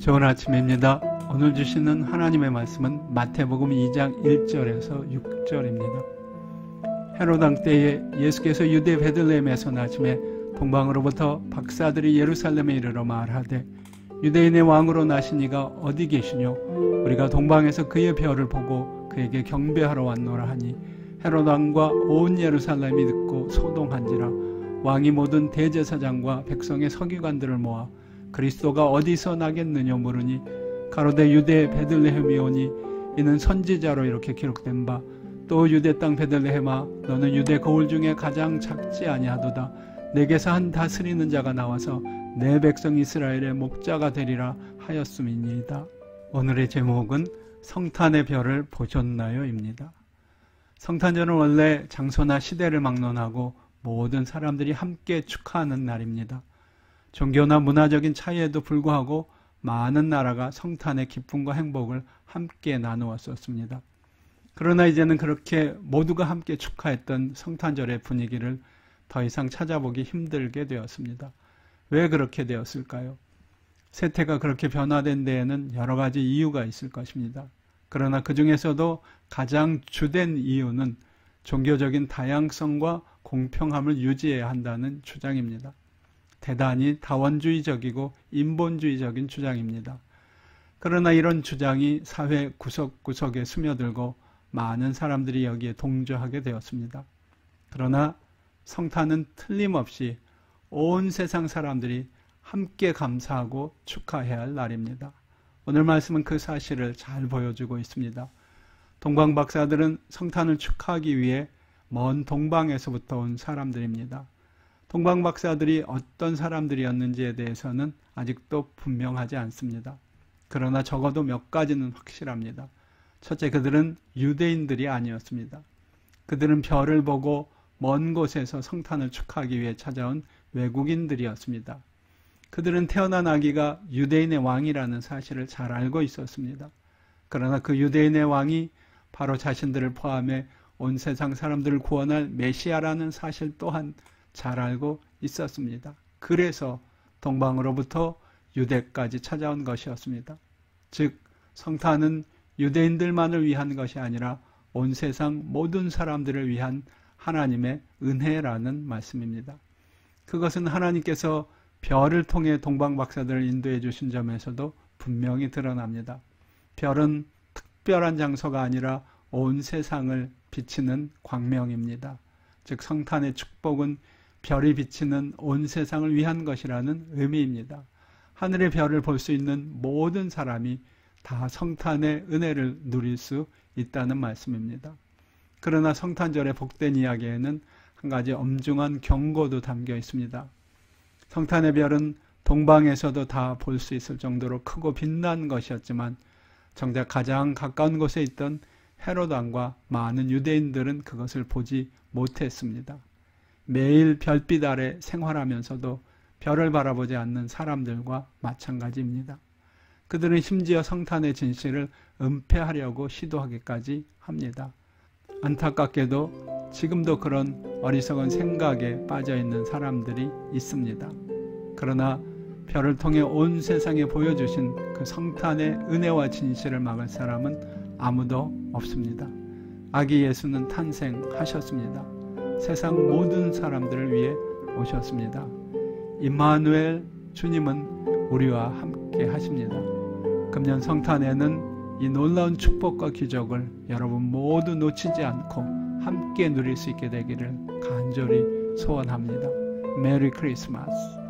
좋은 아침입니다. 오늘 주시는 하나님의 말씀은 마태복음 2장 1절에서 6절입니다. 헤롯 왕 때에 예수께서 유대 베들레헴에서 나심에 동방으로부터 박사들이 예루살렘에 이르러 말하되 유대인의 왕으로 나신 이가 어디 계시뇨? 우리가 동방에서 그의 별을 보고 그에게 경배하러 왔노라 하니 헤롯 왕과 온 예루살렘이 듣고 소동한지라. 왕이 모든 대제사장과 백성의 서기관들을 모아 그리스도가 어디서 나겠느냐 물으니 가로되 유대 베들레헴이오니 이는 선지자로 이렇게 기록된 바 또 유대 땅 베들레헴아 너는 유대 거울 중에 가장 작지 아니하도다. 내게서 한 다스리는 자가 나와서 내 백성 이스라엘의 목자가 되리라 하였음이니이다. 오늘의 제목은 성탄의 별을 보셨나요? 입니다. 성탄절은 원래 장소나 시대를 막론하고 모든 사람들이 함께 축하하는 날입니다. 종교나 문화적인 차이에도 불구하고 많은 나라가 성탄의 기쁨과 행복을 함께 나누었었습니다. 그러나 이제는 그렇게 모두가 함께 축하했던 성탄절의 분위기를 더 이상 찾아보기 힘들게 되었습니다. 왜 그렇게 되었을까요? 세태가 그렇게 변화된 데에는 여러 가지 이유가 있을 것입니다. 그러나 그 중에서도 가장 주된 이유는 종교적인 다양성과 공평함을 유지해야 한다는 주장입니다. 대단히 다원주의적이고 인본주의적인 주장입니다. 그러나 이런 주장이 사회 구석구석에 스며들고 많은 사람들이 여기에 동조하게 되었습니다. 그러나 성탄은 틀림없이 온 세상 사람들이 함께 감사하고 축하해야 할 날입니다. 오늘 말씀은 그 사실을 잘 보여주고 있습니다. 동방 박사들은 성탄을 축하하기 위해 먼 동방에서부터 온 사람들입니다. 동방 박사들이 어떤 사람들이었는지에 대해서는 아직도 분명하지 않습니다. 그러나 적어도 몇 가지는 확실합니다. 첫째, 그들은 유대인들이 아니었습니다. 그들은 별을 보고 먼 곳에서 성탄을 축하하기 위해 찾아온 외국인들이었습니다. 그들은 태어난 아기가 유대인의 왕이라는 사실을 잘 알고 있었습니다. 그러나 그 유대인의 왕이 바로 자신들을 포함해 온 세상 사람들을 구원할 메시아라는 사실 또한 잘 알고 있었습니다. 그래서 동방으로부터 유대까지 찾아온 것이었습니다. 즉, 성탄은 유대인들만을 위한 것이 아니라 온 세상 모든 사람들을 위한 하나님의 은혜라는 말씀입니다. 그것은 하나님께서 별을 통해 동방 박사들을 인도해 주신 점에서도 분명히 드러납니다. 별은 특별한 장소가 아니라 온 세상을 비치는 광명입니다. 즉, 성탄의 축복은 별이 비치는 온 세상을 위한 것이라는 의미입니다. 하늘의 별을 볼 수 있는 모든 사람이 다 성탄의 은혜를 누릴 수 있다는 말씀입니다. 그러나 성탄절의 복된 이야기에는 한 가지 엄중한 경고도 담겨 있습니다. 성탄의 별은 동방에서도 다 볼 수 있을 정도로 크고 빛난 것이었지만 정작 가장 가까운 곳에 있던 헤롯 왕과 많은 유대인들은 그것을 보지 못했습니다. 매일 별빛 아래 생활하면서도 별을 바라보지 않는 사람들과 마찬가지입니다. 그들은 심지어 성탄의 진실을 은폐하려고 시도하기까지 합니다. 안타깝게도 지금도 그런 어리석은 생각에 빠져있는 사람들이 있습니다. 그러나 별을 통해 온 세상에 보여주신 그 성탄의 은혜와 진실을 막을 사람은 아무도 없습니다. 아기 예수는 탄생하셨습니다. 세상 모든 사람들을 위해 오셨습니다. 임마누엘, 주님은 우리와 함께 하십니다. 금년 성탄에는 이 놀라운 축복과 기적을 여러분 모두 놓치지 않고 함께 누릴 수 있게 되기를 간절히 소원합니다. 메리 크리스마스.